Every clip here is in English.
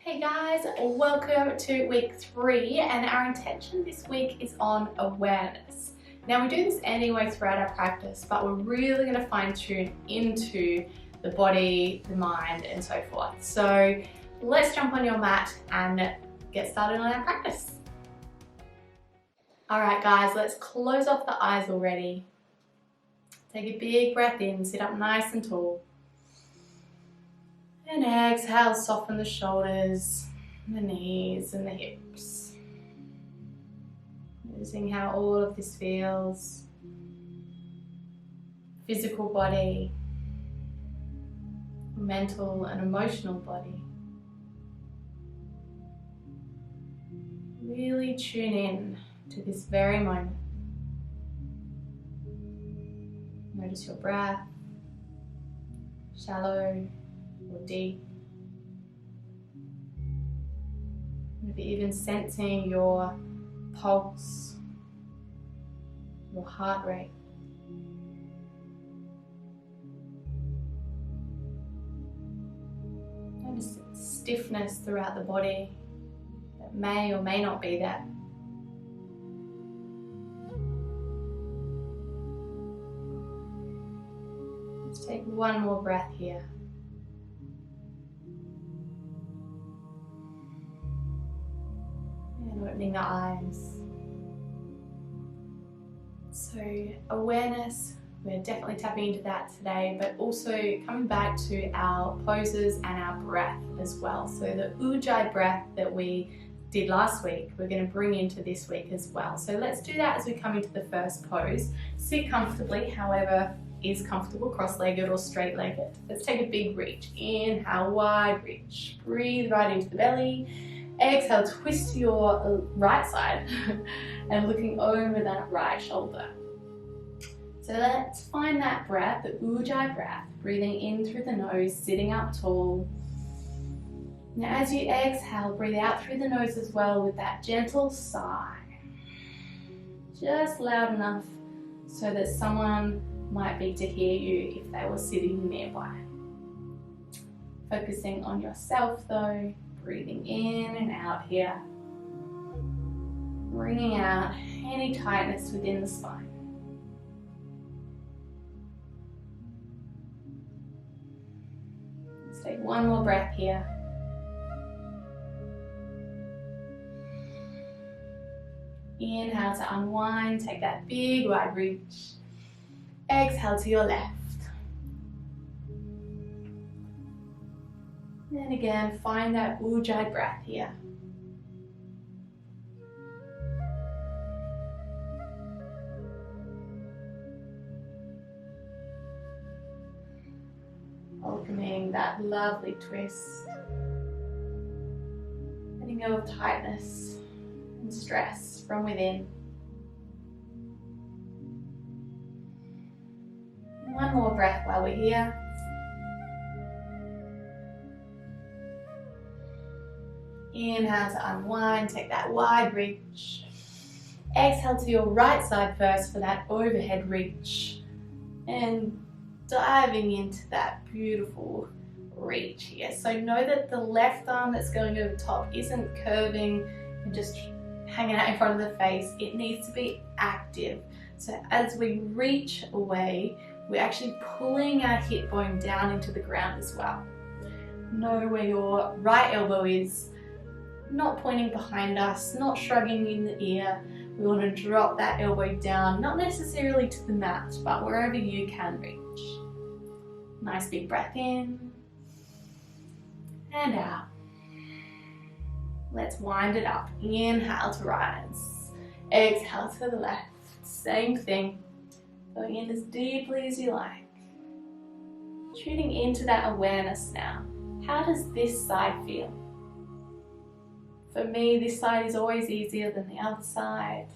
Hey guys, welcome to week 3, and our intention this week is on awareness. Now we do this anyway throughout our practice, but we're really going to fine tune into the body, the mind and so forth. So let's jump on your mat and get started on our practice. Alright guys, let's close off the eyes already. Take a big breath in, sit up nice and tall. And exhale, soften the shoulders, the knees and the hips. Noticing how all of this feels. Physical body, mental and emotional body. Really tune in to this very moment. Notice your breath, shallow or deep. Maybe even sensing your pulse, your heart rate. Notice stiffness throughout the body that may or may not be there. Let's take one more breath here. And opening the eyes. So awareness, we're definitely tapping into that today, but also coming back to our poses and our breath as well. So the Ujjayi breath that we did last week, we're going to bring into this week as well. So let's do that as we come into the first pose. Sit comfortably, however is comfortable, cross-legged or straight-legged. Let's take a big reach. Inhale, wide reach. Breathe right into the belly. Exhale, twist to your right side and looking over that right shoulder. So let's find that breath, the Ujjayi breath, breathing in through the nose, sitting up tall. Now as you exhale, breathe out through the nose as well with that gentle sigh. Just loud enough so that someone might be to hear you if they were sitting nearby. Focusing on yourself though. Breathing in and out here, bringing out any tightness within the spine. Let's take one more breath here. Inhale to unwind, take that big wide reach. Exhale to your left. And again, find that Ujjayi breath here. Welcoming that lovely twist. Letting go of tightness and stress from within. One more breath while we're here. Inhale to unwind, take that wide reach. Exhale to your right side first for that overhead reach. And diving into that beautiful reach here. So know that the left arm that's going over top isn't curving and just hanging out in front of the face. It needs to be active. So as we reach away, we're actually pulling our hip bone down into the ground as well. Know where your right elbow is. Not pointing behind us, not shrugging in the ear. We want to drop that elbow down, not necessarily to the mat, but wherever you can reach. Nice big breath in and out. Let's wind it up. Inhale to rise. Exhale to the left. Same thing. Going in as deeply as you like. Tuning into that awareness now. How does this side feel? For me, this side is always easier than the other side.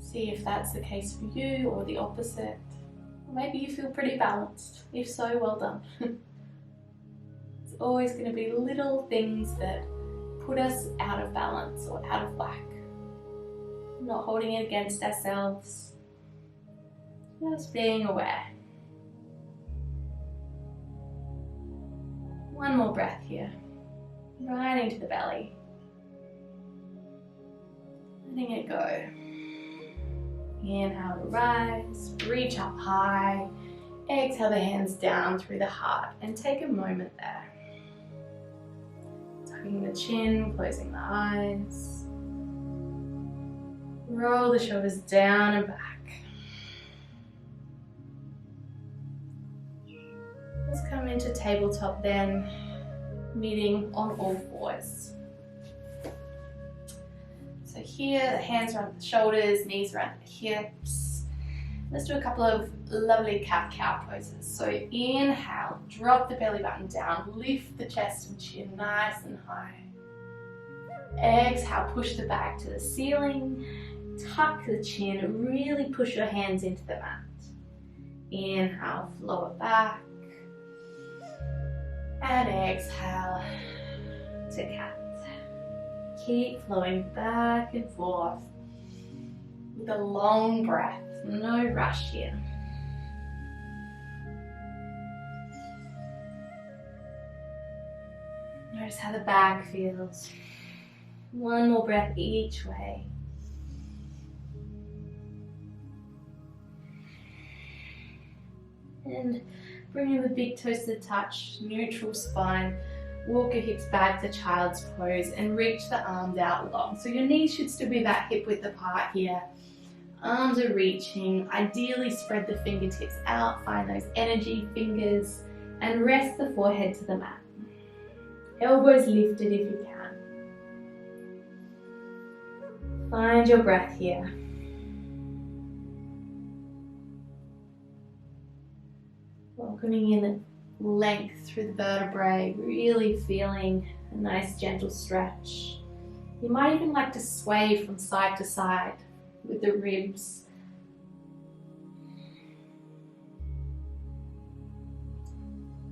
See if that's the case for you or the opposite. Or maybe you feel pretty balanced. If so, well done. It's always going to be little things that put us out of balance or out of whack. Not holding it against ourselves. Just being aware. One more breath here, right into the belly. Letting it go. Inhale to rise, reach up high. Exhale the hands down through the heart and take a moment there. Tucking the chin, closing the eyes. Roll the shoulders down and back. Let's come into tabletop then, meeting on all fours. So here, the hands around the shoulders, knees around the hips. Let's do a couple of lovely cat-cow poses. So inhale, drop the belly button down, lift the chest and chin nice and high. Exhale, push the back to the ceiling, tuck the chin, really push your hands into the mat. Inhale, flow it back. And exhale to cat. Keep flowing back and forth with a long breath, no rush here. Notice how the back feels. One more breath each way. And bringing the big toes to the touch, neutral spine. Walk your hips back to child's pose and reach the arms out long. So your knees should still be about hip width apart here. Arms are reaching. Ideally spread the fingertips out, find those energy fingers and rest the forehead to the mat. Elbows lifted if you can. Find your breath here. Welcoming in length through the vertebrae, really feeling a nice gentle stretch. You might even like to sway from side to side with the ribs.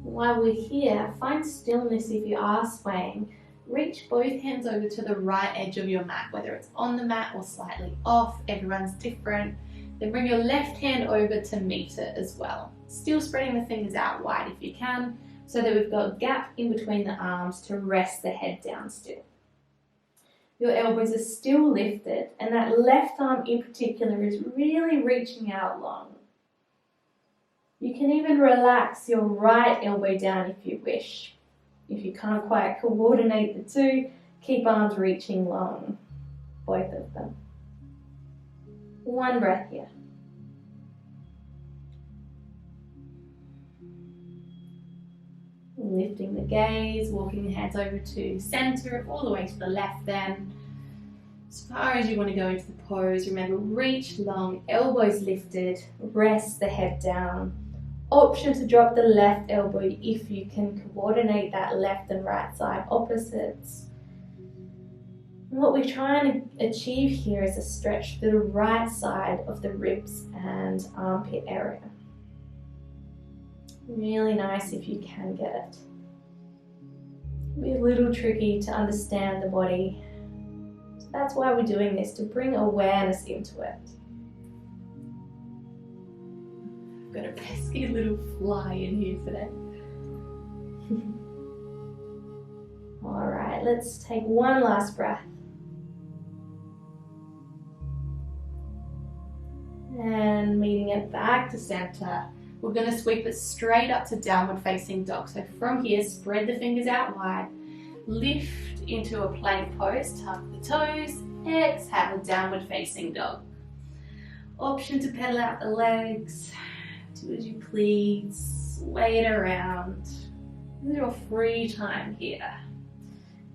While we're here, find stillness if you are swaying. Reach both hands over to the right edge of your mat, whether it's on the mat or slightly off, everyone's different. Then bring your left hand over to meet it as well. Still spreading the fingers out wide if you can, so that we've got a gap in between the arms to rest the head down still. Your elbows are still lifted, and that left arm in particular is really reaching out long. You can even relax your right elbow down if you wish. If you can't quite coordinate the two, keep arms reaching long, both of them. One breath here. Lifting the gaze, walking the hands over to center, all the way to the left then. As far as you want to go into the pose, remember, reach long, elbows lifted, rest the head down. Option to drop the left elbow if you can coordinate that left and right side opposites. And what we're trying to achieve here is a stretch through the right side of the ribs and armpit area. Really nice if you can get it. It'll be a little tricky to understand the body. So that's why we're doing this, to bring awareness into it. I've got a pesky little fly in here today. Alright, let's take one last breath. And meeting it back to center. We're going to sweep it straight up to downward facing dog. So from here, spread the fingers out wide, lift into a plank pose, tuck the toes, exhale, downward facing dog. Option to pedal out the legs, do as you please, sway it around. A little free time here.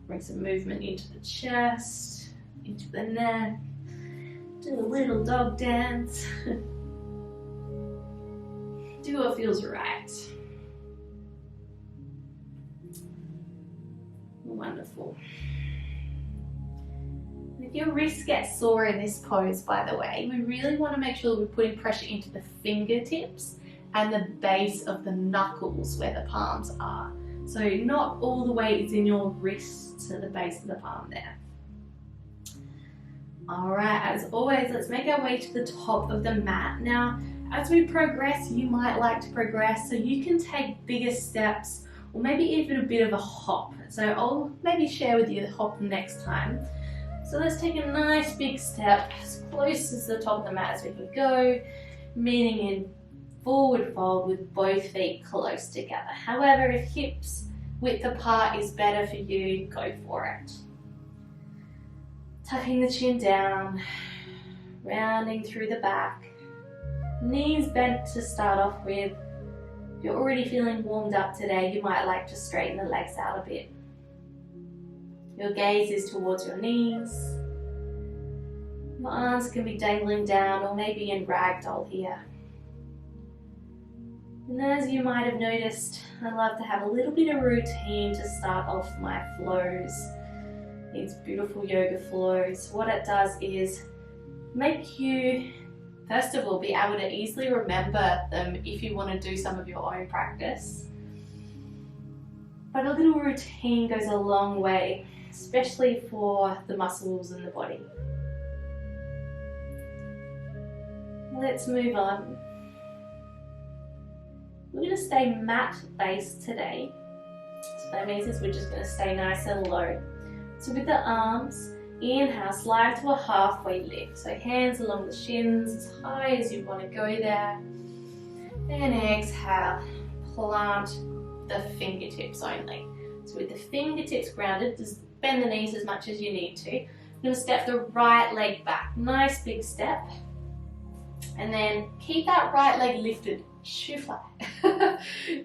Bring some movement into the chest, into the neck, do a little dog dance. Do what feels right. Wonderful. If your wrists get sore in this pose, by the way, we really want to make sure that we're putting pressure into the fingertips and the base of the knuckles where the palms are. So not all the weight is in your wrists to the base of the palm there. Alright, as always, let's make our way to the top of the mat. Now, as we progress, you might like to progress, so you can take bigger steps or maybe even a bit of a hop. So I'll maybe share with you the hop next time. So let's take a nice big step as close as the top of the mat as we can go, meaning in forward fold with both feet close together. However, if hips width apart is better for you, go for it. Tucking the chin down, rounding through the back, knees bent to start off with. If you're already feeling warmed up today, you might like to straighten the legs out a bit. Your gaze is towards your knees. Your arms can be dangling down or maybe in ragdoll here. And as you might have noticed, I love to have a little bit of routine to start off my flows. These beautiful yoga flows. What it does is make you, first of all, be able to easily remember them if you want to do some of your own practice. But a little routine goes a long way, especially for the muscles in the body. Let's move on. We're going to stay mat-based today. So that means we're just going to stay nice and low. So with the arms, inhale, slide to a halfway lift. So hands along the shins as high as you want to go there. And exhale, plant the fingertips only. So with the fingertips grounded, just bend the knees as much as you need to. You're going to step the right leg back. Nice big step. And then keep that right leg lifted. Shoe fly.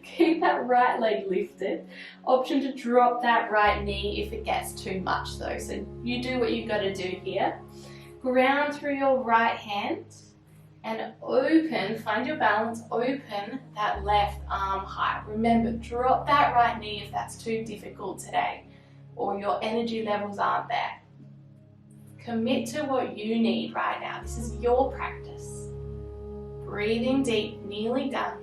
Keep that right leg lifted. Option to drop that right knee if it gets too much though. So you do what you've got to do here. Ground through your right hand and open, find your balance, open that left arm high. Remember, drop that right knee if that's too difficult today or your energy levels aren't there. Commit to what you need right now. This is your practice. Breathing deep, nearly done.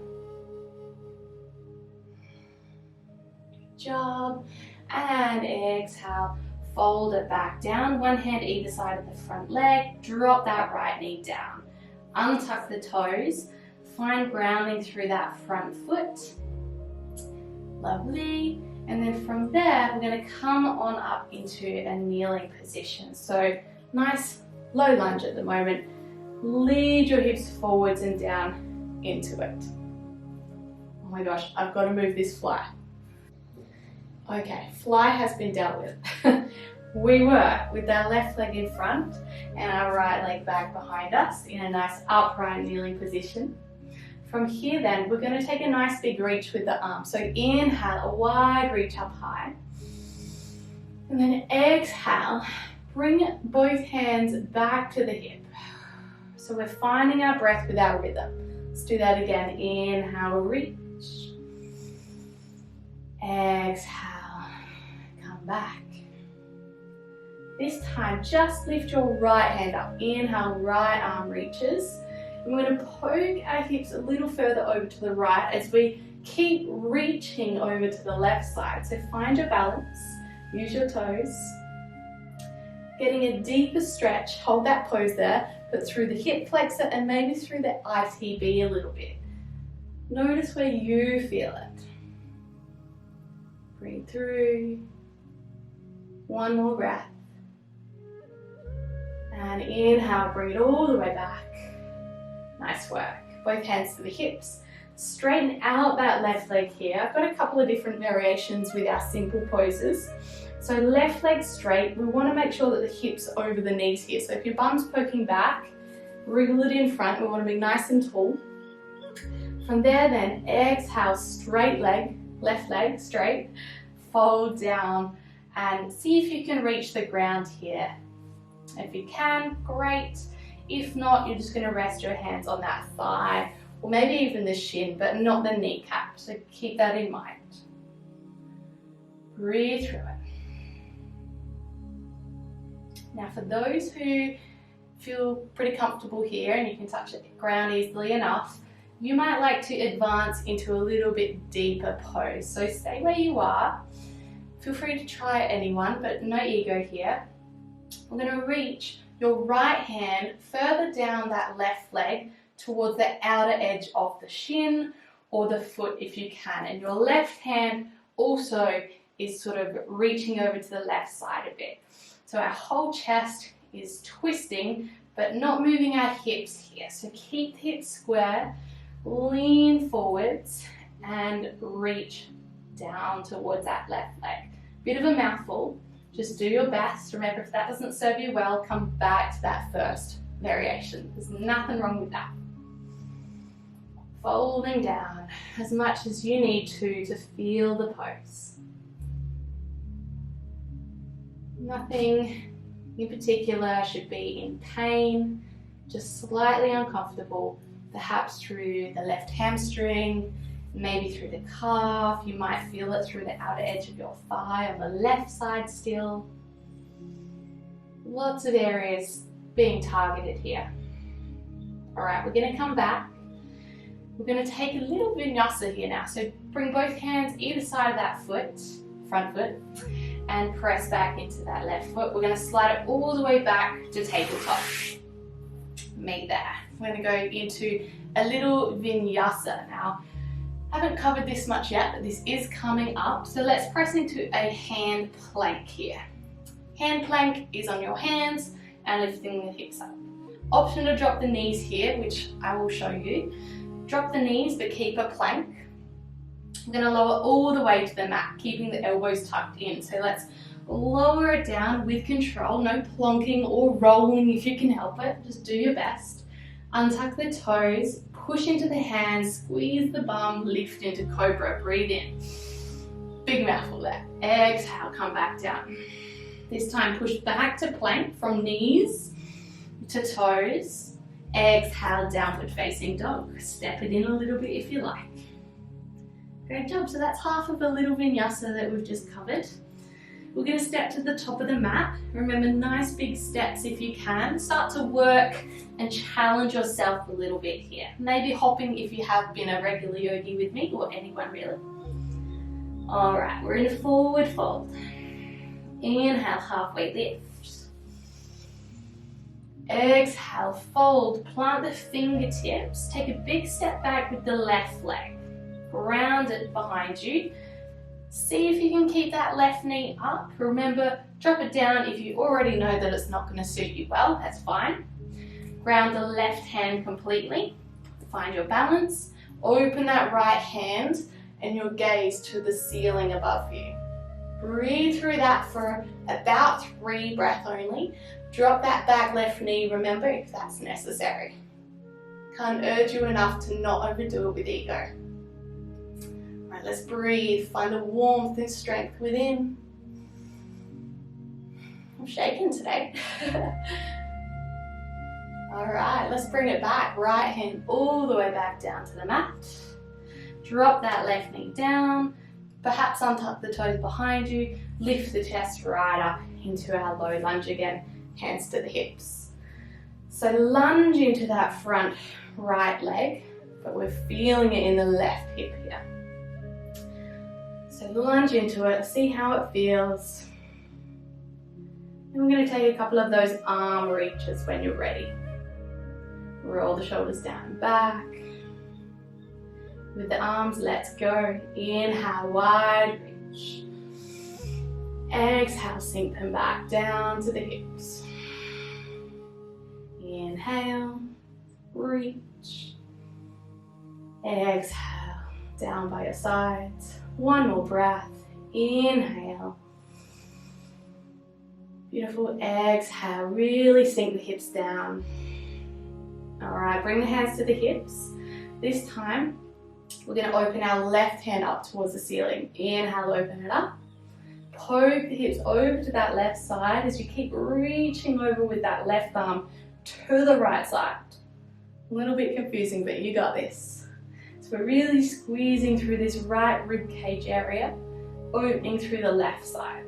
Good job. And exhale, fold it back down. One hand either side of the front leg. Drop that right knee down. Untuck the toes. Find grounding through that front foot. Lovely. And then from there, we're going to come on up into a kneeling position. So nice low lunge at the moment. Lead your hips forwards and down into it. Oh my gosh, I've got to move this fly. Okay, fly has been dealt with. We were with our left leg in front and our right leg back behind us in a nice upright kneeling position. From here then, we're going to take a nice big reach with the arms. So inhale, a wide reach up high. And then exhale, bring both hands back to the hip. So we're finding our breath with our rhythm. Let's do that again. Inhale, reach. Exhale, come back. This time, just lift your right hand up. Inhale, right arm reaches. And we're going to poke our hips a little further over to the right as we keep reaching over to the left side. So find your balance, use your toes. Getting a deeper stretch, hold that pose there, but through the hip flexor and maybe through the ITB a little bit. Notice where you feel it. Breathe through. One more breath. And inhale, bring it all the way back. Nice work. Both hands to the hips. Straighten out that left leg here. I've got a couple of different variations with our simple poses. So left leg straight, we want to make sure that the hips are over the knees here. So if your bum's poking back, wriggle it in front. We want to be nice and tall. From there then, exhale, straight leg, left leg straight, fold down and see if you can reach the ground here. If you can, great. If not, you're just going to rest your hands on that thigh or maybe even the shin, but not the kneecap. So keep that in mind. Breathe through it. Now for those who feel pretty comfortable here and you can touch the ground easily enough, you might like to advance into a little bit deeper pose. So stay where you are. Feel free to try anyone, but no ego here. We're going to reach your right hand further down that left leg towards the outer edge of the shin or the foot if you can. And your left hand also is sort of reaching over to the left side a bit. So our whole chest is twisting, but not moving our hips here. So keep the hips square, lean forwards, and reach down towards that left leg. Bit of a mouthful, just do your best. Remember, if that doesn't serve you well, come back to that first variation. There's nothing wrong with that. Folding down as much as you need to feel the pose. Nothing in particular should be in pain, just slightly uncomfortable, perhaps through the left hamstring, maybe through the calf. You might feel it through the outer edge of your thigh on the left side still. Lots of areas being targeted here. All right, we're going to come back. We're going to take a little vinyasa here now. So bring both hands either side of that foot, front foot, and press back into that left foot. We're going to slide it all the way back to tabletop. Meet there. We're going to go into a little vinyasa now. I haven't covered this much yet, but this is coming up. So let's press into a hand plank here. Hand plank is on your hands and lifting the hips up. Option to drop the knees here, which I will show you. Drop the knees, but keep a plank. We're going to lower all the way to the mat, keeping the elbows tucked in. So let's lower it down with control. No plonking or rolling if you can help it. Just do your best. Untuck the toes, push into the hands, squeeze the bum, lift into cobra. Breathe in. Big mouthful there. Exhale, come back down. This time push back to plank from knees to toes. Exhale, downward facing dog. Step it in a little bit if you like. Great job. So that's half of a little vinyasa that we've just covered. We're going to step to the top of the mat. Remember, nice big steps if you can. Start to work and challenge yourself a little bit here. Maybe hopping if you have been a regular yogi with me, or anyone really. All right, we're in a forward fold. Inhale, halfway lift. Exhale, fold, plant the fingertips. Take a big step back with the left leg. Ground it behind you. See if you can keep that left knee up. Remember, drop it down if you already know that it's not going to suit you well. That's fine. Ground the left hand completely. Find your balance. Open that right hand and your gaze to the ceiling above you. Breathe through that for about 3 breaths only. Drop that back left knee, remember, if that's necessary. Can't urge you enough to not overdo it with ego. Alright, let's breathe. Find the warmth and strength within. I'm shaking today. Alright, let's bring it back. Right hand all the way back down to the mat. Drop that left knee down. Perhaps untuck the toes behind you. Lift the chest right up into our low lunge again. Hands to the hips. So lunge into that front right leg, but we're feeling it in the left hip here. So lunge into it, see how it feels. And we're going to take a couple of those arm reaches when you're ready. Roll the shoulders down and back. With the arms, let's go. Inhale, wide reach. Exhale, sink them back down to the hips. Inhale, reach. Exhale, down by your sides. One more breath. Inhale. Beautiful. Exhale, really sink the hips down. All right, bring the hands to the hips. This time, we're going to open our left hand up towards the ceiling. Inhale, open it up. Poke the hips over to that left side as you keep reaching over with that left arm to the right side. A little bit confusing, but you got this. So we're really squeezing through this right rib cage area, opening through the left side.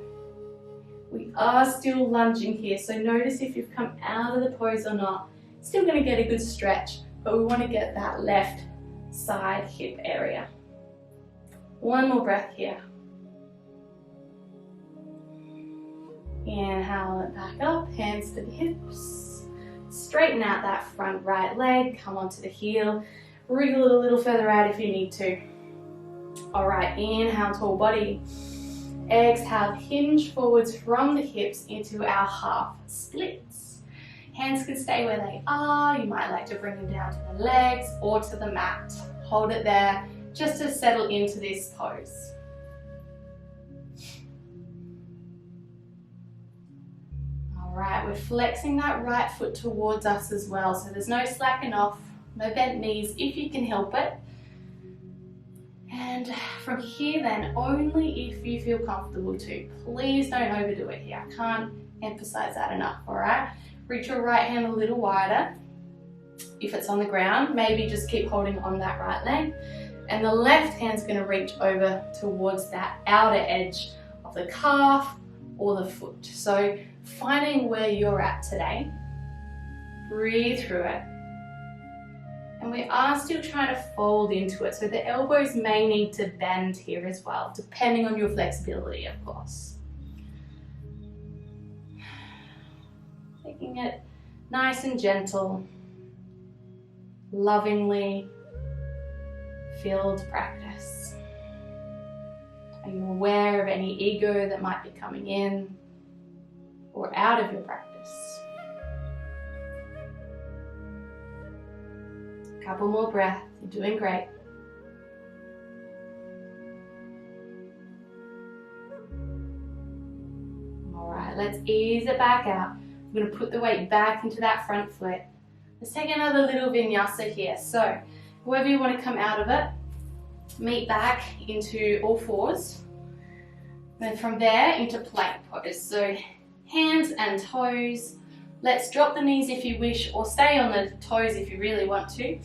We are still lunging here, so notice if you've come out of the pose or not. Still going to get a good stretch, but we want to get that left side hip area. One more breath here. Inhale it back up, hands to the hips. Straighten out that front right leg, come onto the heel. Wriggle it a little further out if you need to. All right, inhale, tall body. Exhale, hinge forwards from the hips into our half splits. Hands can stay where they are. You might like to bring them down to the legs or to the mat. Hold it there just to settle into this pose. All right, we're flexing that right foot towards us as well, so there's no slacking off, no bent knees if you can help it. And from here then, only if you feel comfortable to. Please don't overdo it here. I can't emphasize that enough, all right? Reach your right hand a little wider. If it's on the ground, maybe just keep holding on that right leg. And the left hand's gonna reach over towards that outer edge of the calf or the foot. So finding where you're at today, breathe through it. And we are still trying to fold into it, so the elbows may need to bend here as well, depending on your flexibility, of course. Taking it nice and gentle, lovingly filled practice. Are you aware of any ego that might be coming in or out of your practice? Couple more breaths, you're doing great. All right, let's ease it back out. I'm gonna put the weight back into that front foot. Let's take another little vinyasa here. So, however you wanna come out of it, meet back into all fours. Then from there into plank pose. So, hands and toes. Let's drop the knees if you wish, or stay on the toes if you really want to.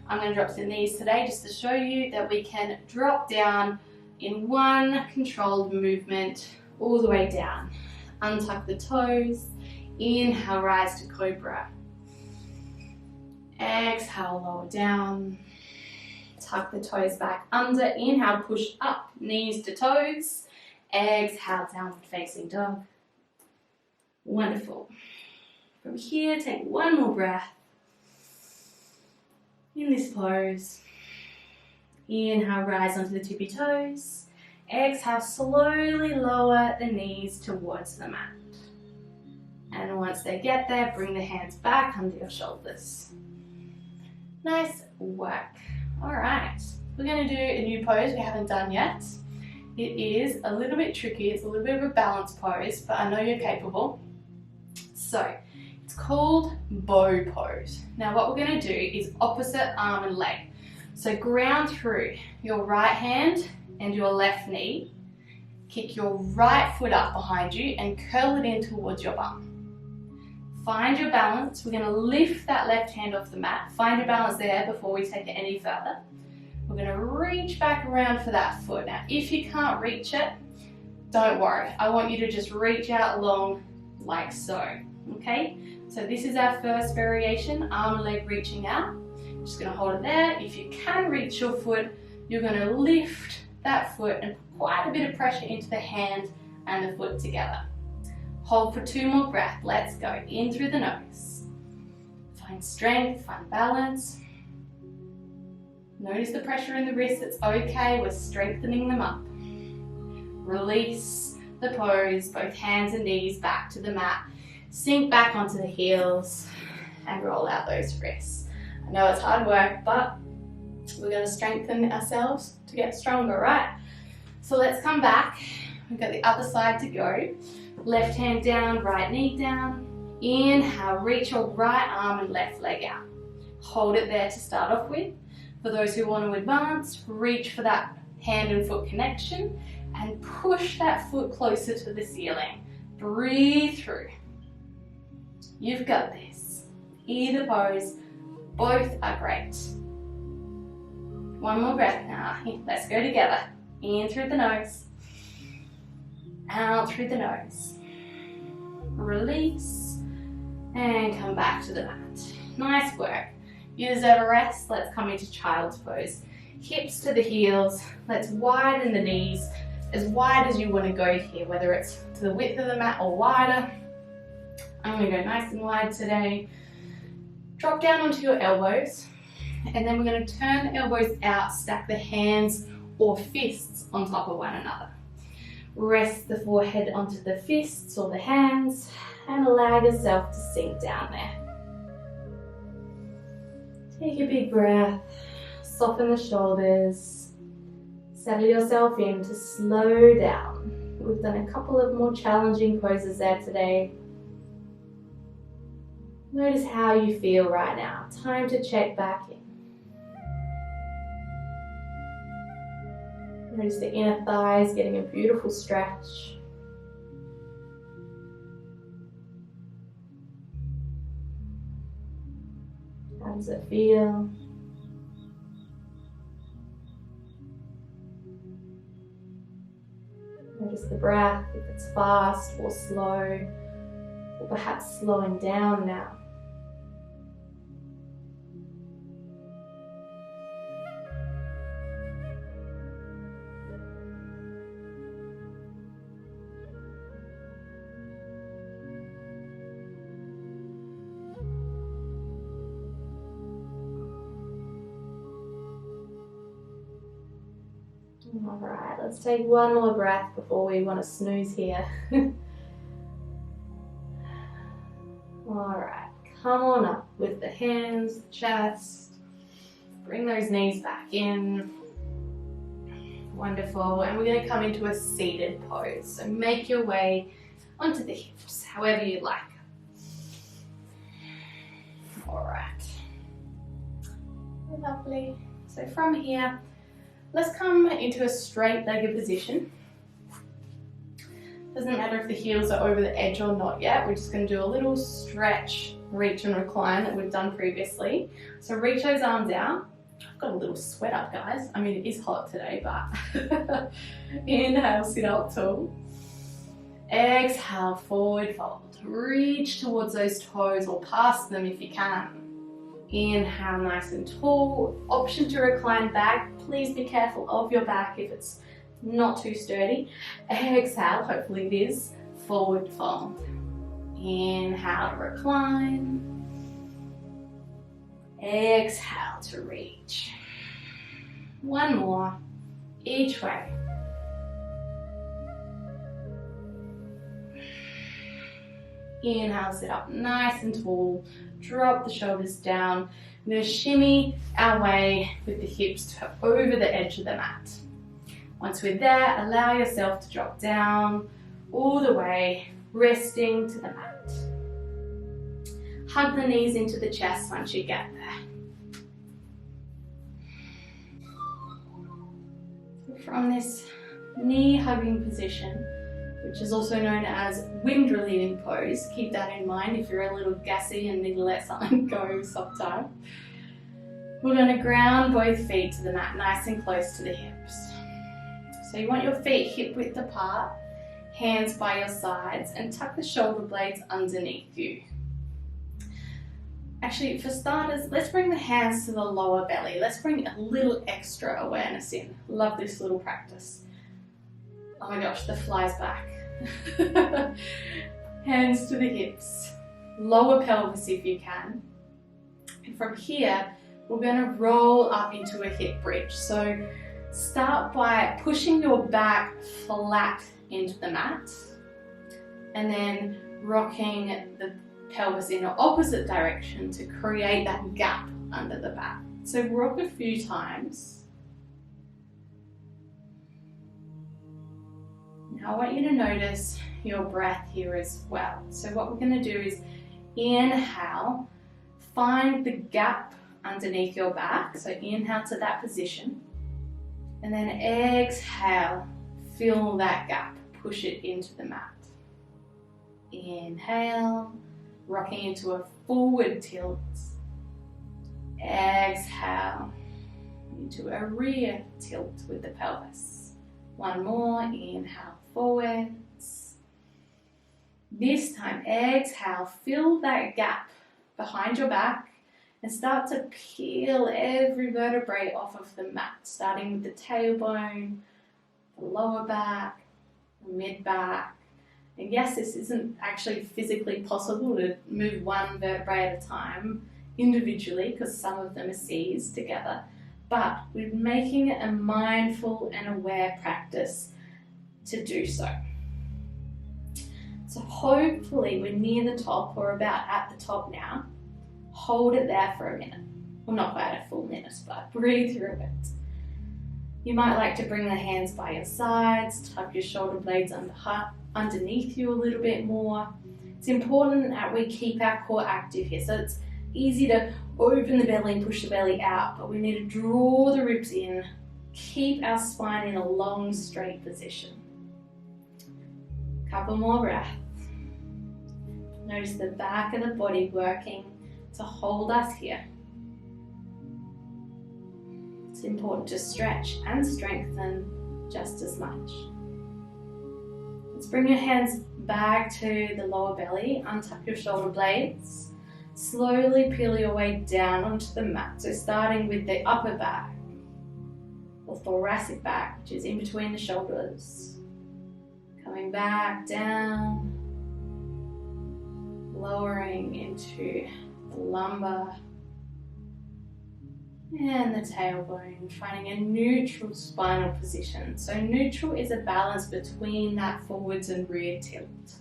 I'm going to drop the knees today just to show you that we can drop down in one controlled movement all the way down. Untuck the toes, inhale, rise to cobra. Exhale, lower down. Tuck the toes back under, inhale, push up, knees to toes. Exhale, downward facing dog. Wonderful. From here, take one more breath in this pose. Inhale, rise onto the tippy toes. Exhale, slowly lower the knees towards the mat. And once they get there, bring the hands back under your shoulders. Nice work. All right, we're going to do a new pose we haven't done yet. It is a little bit tricky. It's a little bit of a balance pose, but I know you're capable. So, it's called bow pose. Now what we're going to do is opposite arm and leg. So ground through your right hand and your left knee. Kick your right foot up behind you and curl it in towards your bum. Find your balance. We're going to lift that left hand off the mat. Find your balance there before we take it any further. We're going to reach back around for that foot. Now if you can't reach it, don't worry. I want you to just reach out long like so. Okay? So this is our first variation, arm and leg reaching out. Just going to hold it there. If you can reach your foot, you're going to lift that foot and put quite a bit of pressure into the hand and the foot together. Hold for 2 more breaths. Let's go. In through the nose. Find strength, find balance. Notice the pressure in the wrists. It's okay. We're strengthening them up. Release the pose, both hands and knees back to the mat. Sink back onto the heels and roll out those wrists. I know it's hard work, but we're going to strengthen ourselves to get stronger, right? So let's come back. We've got the other side to go. Left hand down, right knee down. Inhale, reach your right arm and left leg out. Hold it there to start off with. For those who want to advance, reach for that hand and foot connection and push that foot closer to the ceiling. Breathe through. You've got this. Either pose, both are great. One more breath now. Let's go together. In through the nose, out through the nose. Release and come back to the mat. Nice work. You deserve a rest. Let's come into child's pose. Hips to the heels. Let's widen the knees as wide as you want to go here, whether it's to the width of the mat or wider. I'm going to go nice and wide today. Drop down onto your elbows, and then we're going to turn the elbows out, stack the hands or fists on top of one another. Rest the forehead onto the fists or the hands and allow yourself to sink down there. Take a big breath, soften the shoulders, settle yourself in to slow down. We've done a couple of more challenging poses there today. Notice how you feel right now. Time to check back in. Notice the inner thighs getting a beautiful stretch. How does it feel? Notice the breath, if it's fast or slow, or perhaps slowing down now. Alright, let's take one more breath before we want to snooze here. Alright, come on up with the hands, the chest. Bring those knees back in. Wonderful. And we're going to come into a seated pose. So make your way onto the hips, however you like. Alright. Lovely. So from here, let's come into a straight-legged position. Doesn't matter if the heels are over the edge or not yet. We're just going to do a little stretch, reach and recline that we've done previously. So reach those arms out. I've got a little sweat up, guys. I mean, it is hot today, but inhale, sit up tall. Exhale, forward fold. Reach towards those toes or past them if you can. Inhale, nice and tall. Option to recline back. Please be careful of your back if it's not too sturdy. Exhale, hopefully it is, forward fold. Inhale to recline. Exhale to reach. One more, each way. Inhale, sit up nice and tall. Drop the shoulders down. We're going to shimmy our way with the hips to over the edge of the mat. Once we're there, allow yourself to drop down all the way, resting to the mat. Hug the knees into the chest once you get there. From this knee hugging position, which is also known as wind relieving pose. Keep that in mind if you're a little gassy and need to let something go sometime. We're going to ground both feet to the mat, nice and close to the hips. So you want your feet hip width apart, hands by your sides, and tuck the shoulder blades underneath you. Actually, for starters, let's bring the hands to the lower belly. Let's bring a little extra awareness in. Love this little practice. Oh my gosh, the fly's back. Hands to the hips, lower pelvis if you can. And from here, we're going to roll up into a hip bridge. So start by pushing your back flat into the mat and then rocking the pelvis in an opposite direction to create that gap under the back. So rock a few times. Now I want you to notice your breath here as well. So what we're going to do is inhale, find the gap underneath your back. So inhale to that position. And then exhale, fill that gap, push it into the mat. Inhale, rocking into a forward tilt. Exhale, into a rear tilt with the pelvis. One more, inhale forwards. This time, exhale, fill that gap behind your back and start to peel every vertebrae off of the mat, starting with the tailbone, the lower back, the mid back. And yes, this isn't actually physically possible to move one vertebrae at a time individually because some of them are seized together. but we're making it a mindful and aware practice to do so. So hopefully we're near the top or about at the top now. Hold it there for a minute. Well, not quite a full minute, but breathe through it. You might like to bring the hands by your sides, tuck your shoulder blades underneath you a little bit more. It's important that we keep our core active here. So it's easy to open the belly and push the belly out, but we need to draw the ribs in, keep our spine in a long, straight position. Couple more breaths. Notice the back of the body working to hold us here. It's important to stretch and strengthen just as much. Let's bring your hands back to the lower belly, untuck your shoulder blades. Slowly peel your way down onto the mat. So starting with the upper back, or thoracic back, which is in between the shoulders. Coming back down, lowering into the lumbar and the tailbone, finding a neutral spinal position. So neutral is a balance between that forwards and rear tilt.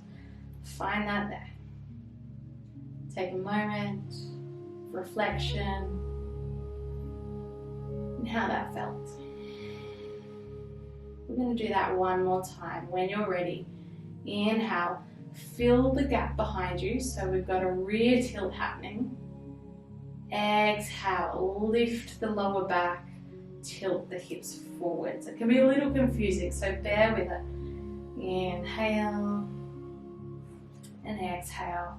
Find that there. Take a moment, reflection, and how that felt. We're going to do that one more time. When you're ready, inhale, fill the gap behind you. So we've got a rear tilt happening. Exhale, lift the lower back, tilt the hips forwards. It can be a little confusing, so bear with it. Inhale and exhale.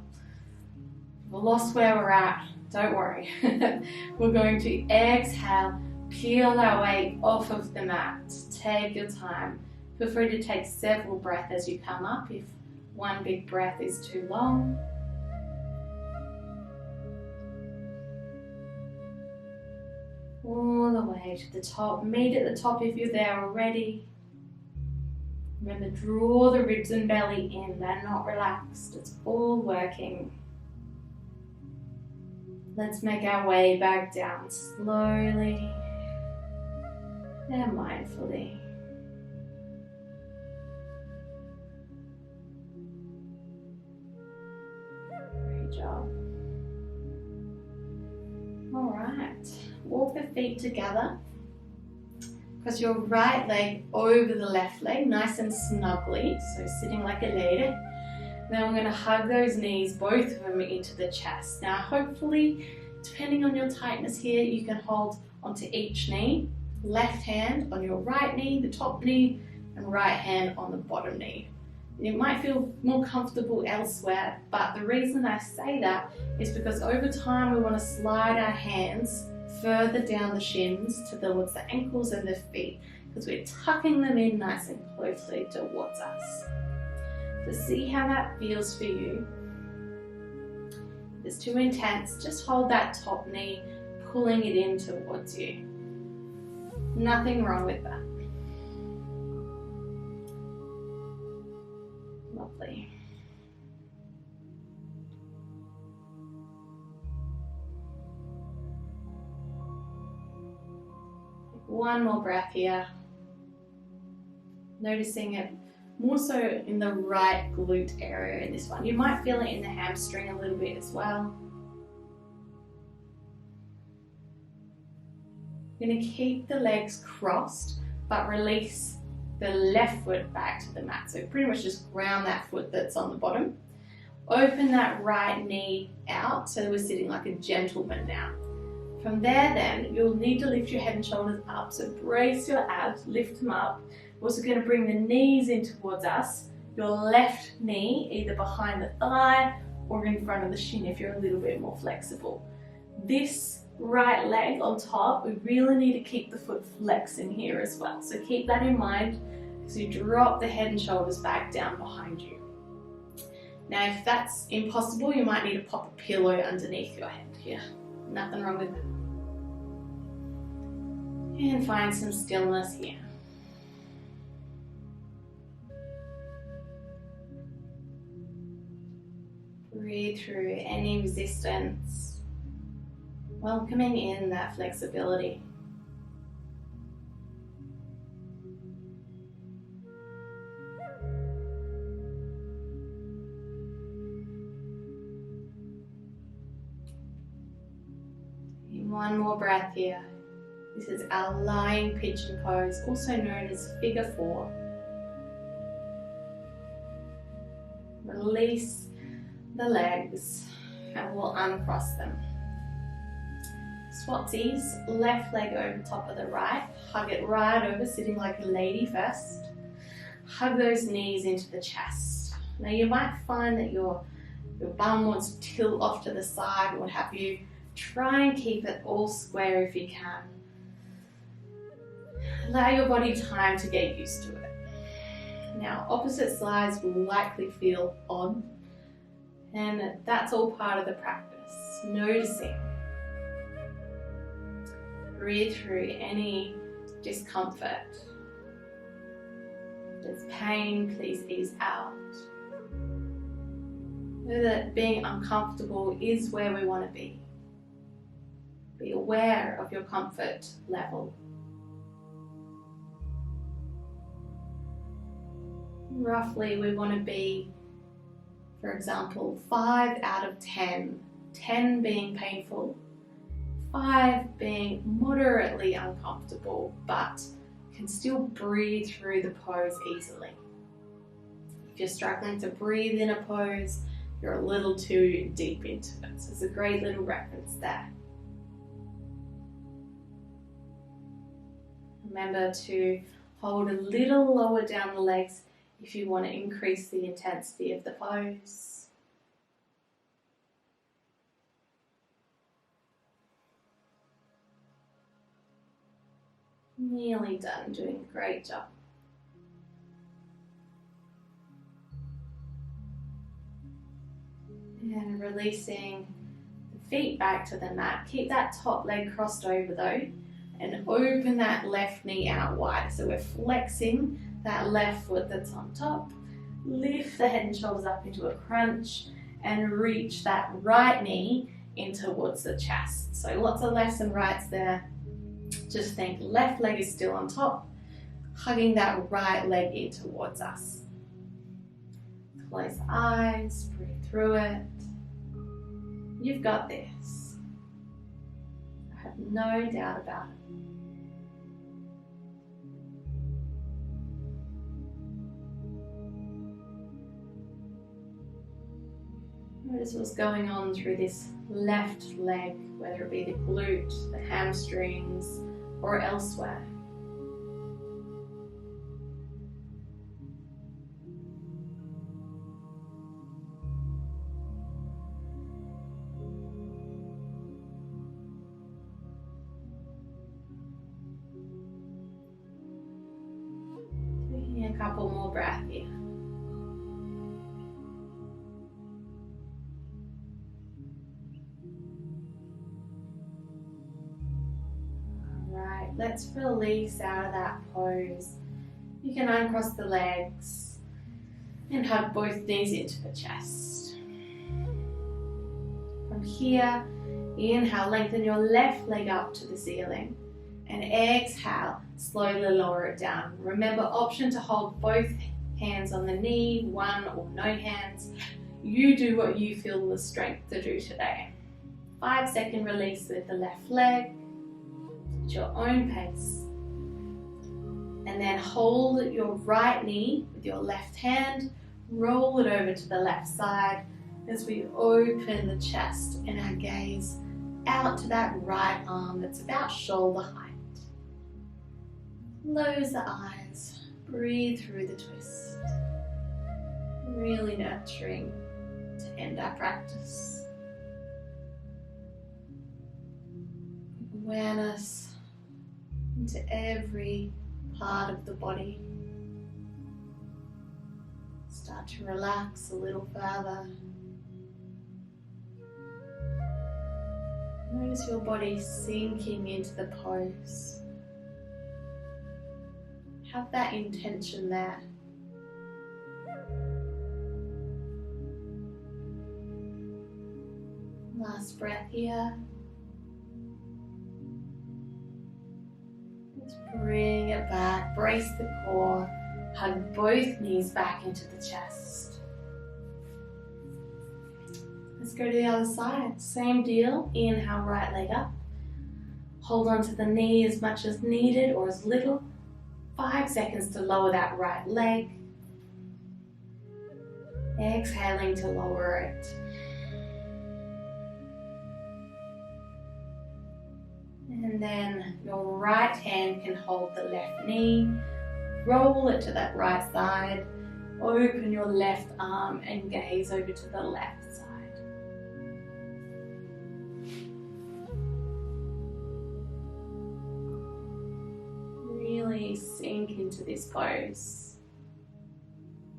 We've lost where we're at, don't worry. We're going to exhale, peel our weight off of the mat. Take your time. Feel free to take several breaths as you come up if one big breath is too long. All the way to the top. Meet at the top if you're there already. Remember, draw the ribs and belly in. They're not relaxed. It's all working. Let's make our way back down slowly and mindfully. Great job. All right. Walk the feet together. Cross your right leg over the left leg, nice and snugly, so sitting like a lady. Then we're going to hug those knees, both of them, into the chest. Now hopefully, depending on your tightness here, you can hold onto each knee. Left hand on your right knee, the top knee, and right hand on the bottom knee. You might feel more comfortable elsewhere, but the reason I say that is because over time we want to slide our hands further down the shins towards the ankles and the feet, because we're tucking them in nice and closely towards us. So see how that feels for you. If it's too intense, just hold that top knee, pulling it in towards you. Nothing wrong with that. Lovely. One more breath here. Noticing it more so in the right glute area in this one. You might feel it in the hamstring a little bit as well. You're going to keep the legs crossed, but release the left foot back to the mat. So pretty much just ground that foot that's on the bottom. Open that right knee out so we're sitting like a gentleman now. From there then, you'll need to lift your head and shoulders up. So brace your abs, lift them up. We're also going to bring the knees in towards us. Your left knee either behind the thigh or in front of the shin if you're a little bit more flexible. This right leg on top, we really need to keep the foot flexing here as well. So keep that in mind as you drop the head and shoulders back down behind you. Now if that's impossible, you might need to pop a pillow underneath your head here. Nothing wrong with that. And find some stillness here. Breathe through any resistance, welcoming in that flexibility. One more breath here. This is our lying pigeon pose, also known as figure 4. Release the legs and we'll uncross them. Swatsies, left leg over top of the right, hug it right over, sitting like a lady first. Hug those knees into the chest. Now you might find that your bum wants to tilt off to the side or what have you. Try and keep it all square if you can. Allow your body time to get used to it. Now opposite sides will likely feel odd, and that's all part of the practice. Noticing. Breathe through any discomfort. If there's pain, please ease out. Know that being uncomfortable is where we want to be. Be aware of your comfort level. Roughly we want to be, for example, 5 out of 10. 10 being painful, 5 being moderately uncomfortable, but can still breathe through the pose easily. If you're struggling to breathe in a pose, you're a little too deep into it. So it's a great little reference there. Remember to hold a little lower down the legs if you want to increase the intensity of the pose. Nearly done, doing a great job. And releasing the feet back to the mat. Keep that top leg crossed over though, and open that left knee out wide. So we're flexing that left foot that's on top. Lift the head and shoulders up into a crunch and reach that right knee in towards the chest. So lots of lefts and rights there. Just think left leg is still on top, hugging that right leg in towards us. Close the eyes, breathe through it. You've got this. I have no doubt about it. Notice what's going on through this left leg, whether it be the glute, the hamstrings, or elsewhere. Taking a couple more breaths here. Let's release out of that pose. You can uncross the legs and hug both knees into the chest. From here, inhale, lengthen your left leg up to the ceiling, and exhale, slowly lower it down. Remember, option to hold both hands on the knee, one or no hands. You do what you feel the strength to do today. 5-second release with the left leg. At your own pace, and then hold your right knee with your left hand, roll it over to the left side as we open the chest and our gaze out to that right arm that's about shoulder height. Close the eyes, breathe through the twist. Really nurturing to end our practice. Awareness into every part of the body. Start to relax a little further. Notice your body sinking into the pose. Have that intention there. Last breath here. Let's bring it back, brace the core, hug both knees back into the chest. Let's go to the other side. Same deal, inhale, right leg up. Hold on to the knee as much as needed or as little. 5 seconds to lower that right leg. Exhaling to lower it. And then your right hand can hold the left knee. Roll it to that right side. Open your left arm and gaze over to the left side. Really sink into this pose.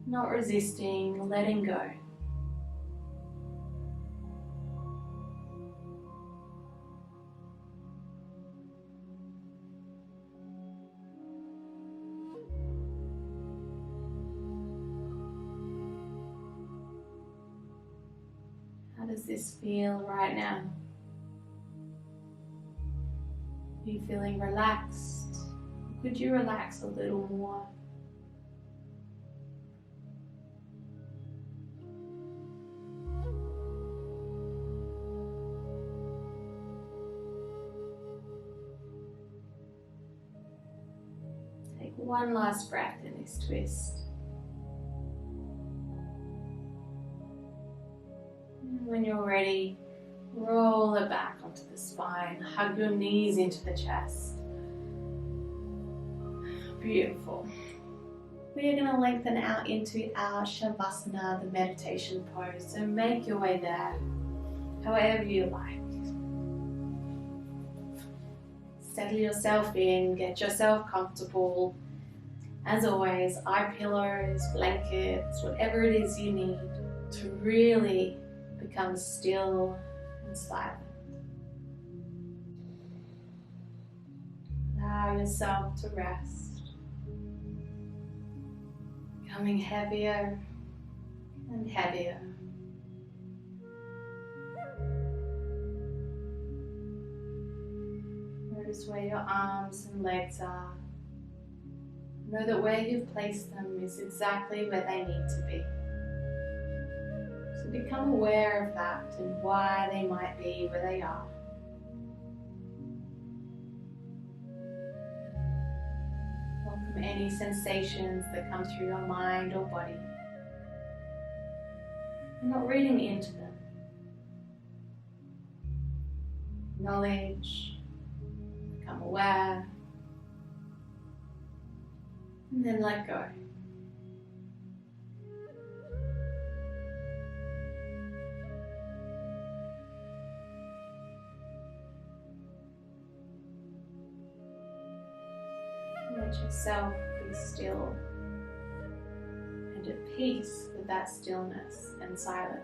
Not resisting, letting go. How does this feel right now? Are you feeling relaxed? Could you relax a little more? Take one last breath in this twist. And when you're ready, roll it back onto the spine. Hug your knees into the chest. Beautiful. We are going to lengthen out into our Shavasana, the meditation pose. So make your way there, however you like. Settle yourself in, get yourself comfortable. As always, eye pillows, blankets, whatever it is you need to really become still and silent. Allow yourself to rest. Becoming heavier and heavier. Notice where your arms and legs are. Know that where you've placed them is exactly where they need to be. So become aware of that and why they might be where they are. Welcome any sensations that come through your mind or body. You're not reading into them. Acknowledge, become aware, and then let go. Let yourself be still and at peace with that stillness and silence.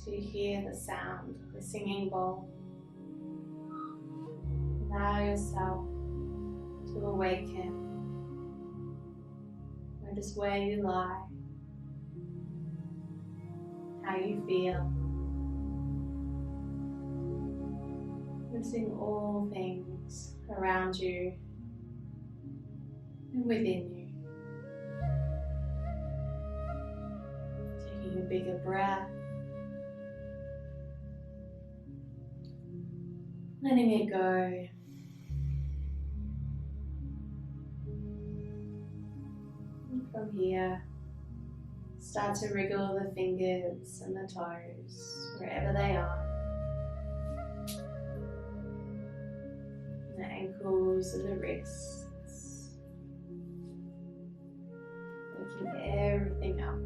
to hear the sound of the singing bowl. Allow yourself to awaken. Notice where you lie, how you feel. Noticing all things around you and within you. Taking a bigger breath. Letting it go. And from here, start to wriggle the fingers and the toes, wherever they are. The ankles and the wrists. Waking everything up.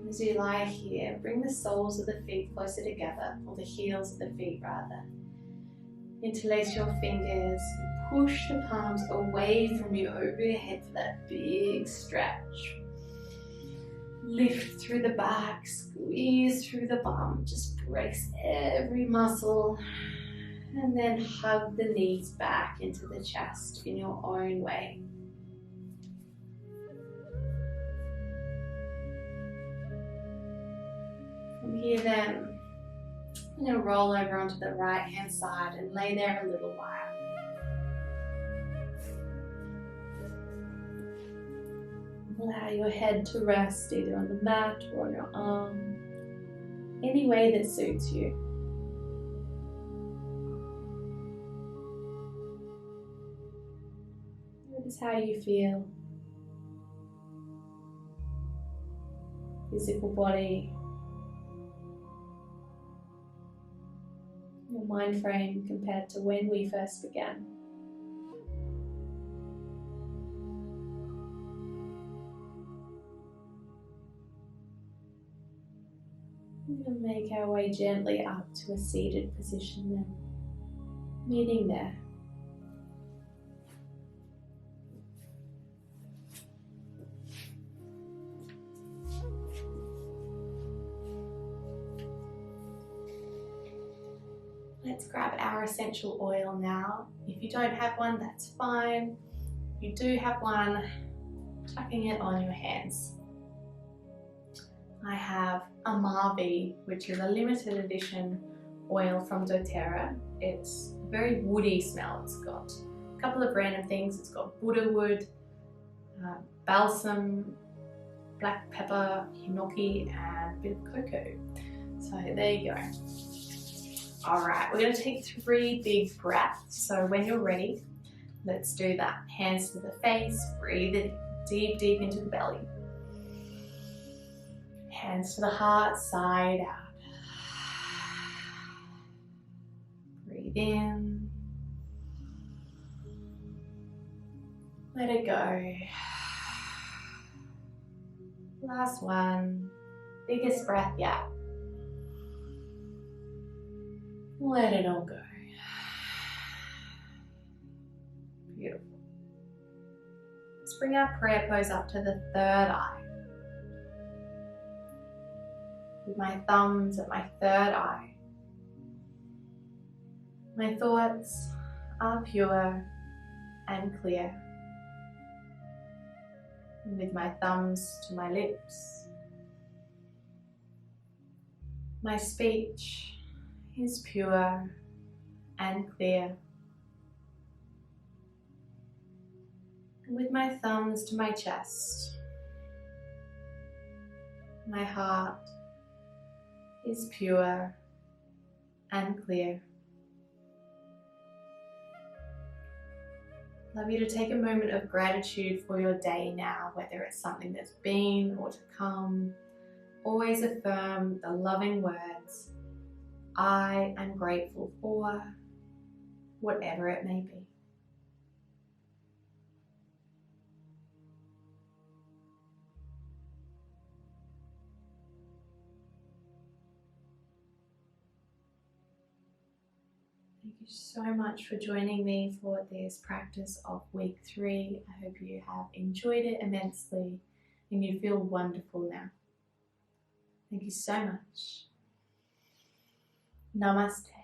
As you lie here, bring the soles of the feet closer together, or the heels of the feet rather. Interlace your fingers and push the palms away from you over your head for that big stretch. Lift through the back, squeeze through the bum, just brace every muscle. And then hug the knees back into the chest in your own way. From here then, I'm going to roll over onto the right hand side and lay there a little while. Allow your head to rest either on the mat or on your arm, any way that suits you. Notice how you feel. Physical body. Your mind frame compared to when we first began. We're going to make our way gently up to a seated position then, meeting there. Let's grab our essential oil now. If you don't have one, that's fine. If you do have one, chucking it on your hands. I have a Marvi, which is a limited edition oil from doTERRA. It's a very woody smell. It's got a couple of random things. It's got Buddha wood, balsam, black pepper, hinoki, and a bit of cocoa. So there you go. All right, we're going to take 3 big breaths. So when you're ready, let's do that. Hands to the face, breathe it deep, deep into the belly. Hands to the heart, side out. Breathe in. Let it go. Last one. Biggest breath yet. Let it all go. Beautiful. Let's bring our prayer pose up to the 3rd eye. With my thumbs at my 3rd eye. My thoughts are pure and clear. And with my thumbs to my lips, my speech is pure and clear. And with my thumbs to my chest, my heart is pure and clear. I'd love you to take a moment of gratitude for your day now, whether it's something that's been or to come. Always affirm the loving words, I am grateful for, whatever it may be. Thank you so much for joining me for this practice of week 3. I hope you have enjoyed it immensely and you feel wonderful now. Thank you so much. Namaste.